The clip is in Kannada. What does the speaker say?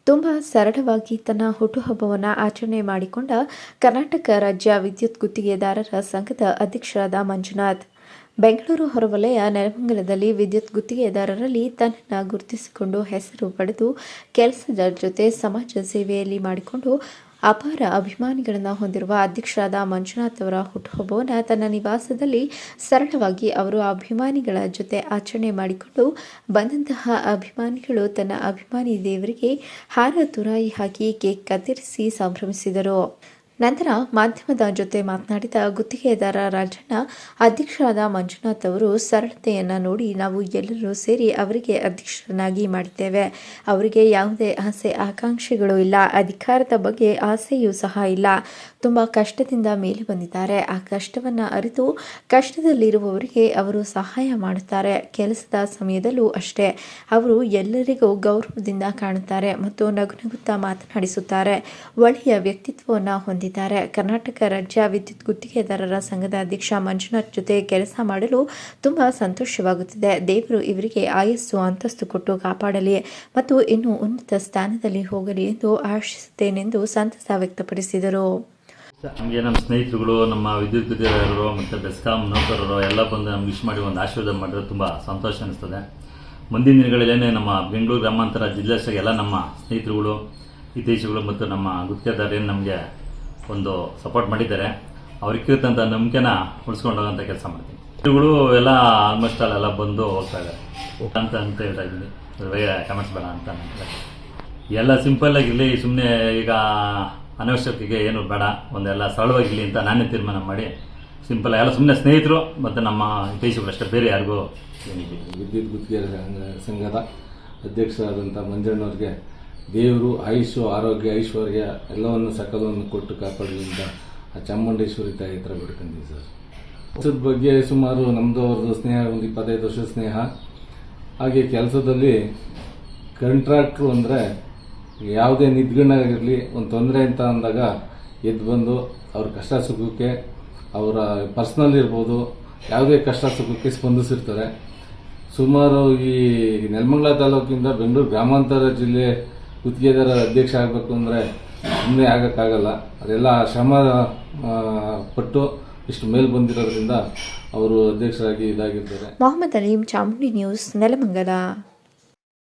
ತುಂಬ ಸರಳವಾಗಿ ತನ್ನ ಹುಟ್ಟುಹಬ್ಬವನ್ನು ಆಚರಣೆ ಮಾಡಿಕೊಂಡ ಕರ್ನಾಟಕ ರಾಜ್ಯ ವಿದ್ಯುತ್ ಗುತ್ತಿಗೆದಾರರ ಸಂಘದ ಅಧ್ಯಕ್ಷರಾದ ಮಂಜುನಾಥ್ ಬೆಂಗಳೂರು ಹೊರವಲಯ ನೆಲಮಂಗಲದಲ್ಲಿ ವಿದ್ಯುತ್ ಗುತ್ತಿಗೆದಾರರಲ್ಲಿ ತನ್ನನ್ನು ಗುರುತಿಸಿಕೊಂಡು ಹೆಸರು ಪಡೆದು ಕೆಲಸದ ಜೊತೆ ಸಮಾಜ ಸೇವೆಯಲ್ಲಿ ಮಾಡಿಕೊಂಡು ಅಪಾರ ಅಭಿಮಾನಿಗಳನ್ನು ಹೊಂದಿರುವ ಅಧ್ಯಕ್ಷರಾದ ಮಂಜುನಾಥ್ ಅವರ ಹುಟ್ಟುಹಬ್ಬವನ್ನು ತನ್ನ ನಿವಾಸದಲ್ಲಿ ಸರಳವಾಗಿ ಅವರು ಅಭಿಮಾನಿಗಳ ಜೊತೆ ಆಚರಣೆ ಮಾಡಿಕೊಂಡು ಬಂದಂತಹ ಅಭಿಮಾನಿಗಳು ತನ್ನ ಅಭಿಮಾನಿ ದೇವರಿಗೆ ಹಾರ ತುರಾಯಿ ಹಾಕಿ ಕೇಕ್ ಕತ್ತರಿಸಿ ಸಂಭ್ರಮಿಸಿದರು. ನಂತರ ಮಾಧ್ಯಮದ ಜೊತೆ ಮಾತನಾಡಿದ ಗುತ್ತಿಗೆದಾರ ರಾಜಣ್ಣ, ಅಧ್ಯಕ್ಷರಾದ ಮಂಜುನಾಥ್ ಅವರು ಸರಳತೆಯನ್ನು ನೋಡಿ ನಾವು ಎಲ್ಲರೂ ಸೇರಿ ಅವರಿಗೆ ಅಧ್ಯಕ್ಷರನ್ನಾಗಿ ಮಾಡಿದ್ದೇವೆ. ಅವರಿಗೆ ಯಾವುದೇ ಆಸೆ ಆಕಾಂಕ್ಷೆಗಳು ಇಲ್ಲ, ಅಧಿಕಾರದ ಬಗ್ಗೆ ಆಸೆಯೂ ಸಹ ಇಲ್ಲ. ತುಂಬ ಕಷ್ಟದಿಂದ ಮೇಲೆ ಬಂದಿದ್ದಾರೆ. ಆ ಕಷ್ಟವನ್ನು ಅರಿತು ಕಷ್ಟದಲ್ಲಿರುವವರಿಗೆ ಅವರು ಸಹಾಯ ಮಾಡುತ್ತಾರೆ. ಕೆಲಸದ ಸಮಯದಲ್ಲೂ ಅಷ್ಟೇ ಅವರು ಎಲ್ಲರಿಗೂ ಗೌರವದಿಂದ ಕಾಣುತ್ತಾರೆ ಮತ್ತು ನಗುತ್ತಾ ಮಾತನಾಡಿಸುತ್ತಾರೆ. ಒಳ್ಳೆಯ ವ್ಯಕ್ತಿತ್ವವನ್ನು ಹೊಂದಿದ್ದಾರೆ. ಕರ್ನಾಟಕ ರಾಜ್ಯ ವಿದ್ಯುತ್ ಗುತ್ತಿಗೆದಾರರ ಸಂಘದ ಅಧ್ಯಕ್ಷ ಮಂಜುನಾಥ್ ಜೊತೆ ಕೆಲಸ ಮಾಡಲು ತುಂಬ ಸಂತೋಷವಾಗುತ್ತಿದೆ. ದೇವರು ಇವರಿಗೆ ಆಯಸ್ಸು ಅಂತಸ್ತು ಕೊಟ್ಟು ಕಾಪಾಡಲಿ ಮತ್ತು ಇನ್ನೂ ಉನ್ನತ ಸ್ಥಾನದಲ್ಲಿ ಹೋಗಲಿ ಎಂದು ಆಶಿಸುತ್ತೇನೆಂದು ಸಂತಸ ವ್ಯಕ್ತಪಡಿಸಿದರು. ನಮಗೆ ನಮ್ಮ ಸ್ನೇಹಿತರುಗಳು, ನಮ್ಮ ವಿದ್ಯುತ್ ಗುತ್ತಿಗೆದಾರರು ಮತ್ತು ಬೆಸ್ಕಾಂ ನೌಕರರು ಎಲ್ಲ ಬಂದು ನಮ್ಗೆ ವಿಶ್ ಮಾಡಿ ಒಂದು ಆಶೀರ್ವಾದ ಮಾಡಿದ್ರೆ ತುಂಬ ಸಂತೋಷ ಅನಿಸ್ತದೆ. ಮುಂದಿನ ದಿನಗಳಲ್ಲೇ ನಮ್ಮ ಬೆಂಗಳೂರು ಗ್ರಾಮಾಂತರ ಜಿಲ್ಲೆಯಾಗ ಎಲ್ಲ ನಮ್ಮ ಸ್ನೇಹಿತರುಗಳು, ಹಿತೈಷಿಗಳು ಮತ್ತು ನಮ್ಮ ಗುತ್ತಿಗೆದಾರರು ಏನು ನಮಗೆ ಒಂದು ಸಪೋರ್ಟ್ ಮಾಡಿದ್ದಾರೆ, ಅವ್ರಿಗಿರ್ತಂಥ ನಂಬಿಕೆನ ಉಳಿಸ್ಕೊಂಡು ಹೋಗೋಂಥ ಕೆಲಸ ಮಾಡ್ತೀನಿ. ಇವುಗಳು ಎಲ್ಲ ಆಲ್ಮೋಸ್ಟ್ ಎಲ್ಲ ಬಂದು ಹೋಗ್ತಾ ಇದ್ದಾರೆ ಅಂತ ಹೇಳ್ತಾ ಇದ್ದೀನಿ. ಕಮೆಂಟ್ಸ್ ಬೇಡ ಅಂತ ಎಲ್ಲ ಸಿಂಪಲ್ಲಾಗಿರಲಿ, ಸುಮ್ಮನೆ ಈಗ ಅನವಶ್ಯಕತೆಗೆ ಏನು ಬೇಡ, ಒಂದೆಲ್ಲ ಸರಳವಾಗಿರಲಿ ಅಂತ ನಾನೇ ತೀರ್ಮಾನ ಮಾಡಿ ಸಿಂಪಲ್ ಎಲ್ಲ ಸುಮ್ಮನೆ ಸ್ನೇಹಿತರು ಮತ್ತು ನಮ್ಮ ಹಿತೈಷಿಗಳು ಅಷ್ಟೇ, ಬೇರೆ ಯಾರಿಗೂ ಏನಿದೆ. ವಿದ್ಯುತ್ ಗುತ್ತಿಗೆದಾರರ ಸಂಘದ ಅಧ್ಯಕ್ಷರಾದಂಥ ಮಂಜಣ್ಣವ್ರಿಗೆ ದೇವರು ಆಯುಷು, ಆರೋಗ್ಯ, ಐಶ್ವರ್ಯ ಎಲ್ಲವನ್ನು ಸಕಲವನ್ನು ಕೊಟ್ಟು ಕಾಪಾಡಲಿ ಅಂತ ಆ ಚಾಮುಂಡೇಶ್ವರಿ ತಾಯಿ ಹತ್ರ ಬಿಡ್ಕೊಂಡಿದ್ದೀವಿ ಸರ್. ಕೆಲಸದ ಬಗ್ಗೆ ಸುಮಾರು ನಮ್ಮದು ಅವ್ರದ್ದು ಸ್ನೇಹ ಒಂದು 25 ವರ್ಷದ ಸ್ನೇಹ. ಹಾಗೆ ಕೆಲಸದಲ್ಲಿ ಕಾಂಟ್ರಾಕ್ಟ್ರು ಅಂದರೆ ಯಾವುದೇ ನಿದ್ಗಣ್ಣಾಗಿರಲಿ, ಒಂದು ತೊಂದರೆ ಅಂತ ಅಂದಾಗ ಎದ್ದು ಬಂದು ಅವ್ರ ಕಷ್ಟ ಸುಖಕ್ಕೆ, ಅವರ ಪರ್ಸ್ನಲ್ ಇರ್ಬೋದು, ಯಾವುದೇ ಕಷ್ಟ ಸುಖಕ್ಕೆ ಸ್ಪಂದಿಸಿರ್ತಾರೆ. ಸುಮಾರು ಈ ನೆಲಮಂಗಲ ತಾಲೂಕಿಂದ ಬೆಂಗಳೂರು ಗ್ರಾಮಾಂತರ ಜಿಲ್ಲೆ ಗುತ್ತಿಗೆದಾರ ಅಧ್ಯಕ್ಷ ಆಗಬೇಕು ಅಂದರೆ ಸುಮ್ಮನೆ ಆಗೋಕ್ಕಾಗಲ್ಲ. ಅದೆಲ್ಲ ಶ್ರಮ ಪಟ್ಟು ಇಷ್ಟು ಮೇಲೆ ಬಂದಿರೋದ್ರಿಂದ ಅವರು ಅಧ್ಯಕ್ಷರಾಗಿ ಇದಾಗಿರ್ತಾರೆ. ಮೊಹಮ್ಮದ್ ಅಲೀಂ, ಚಾಮುಂಡಿ ನ್ಯೂಸ್, ನೆಲಮಂಗಲ.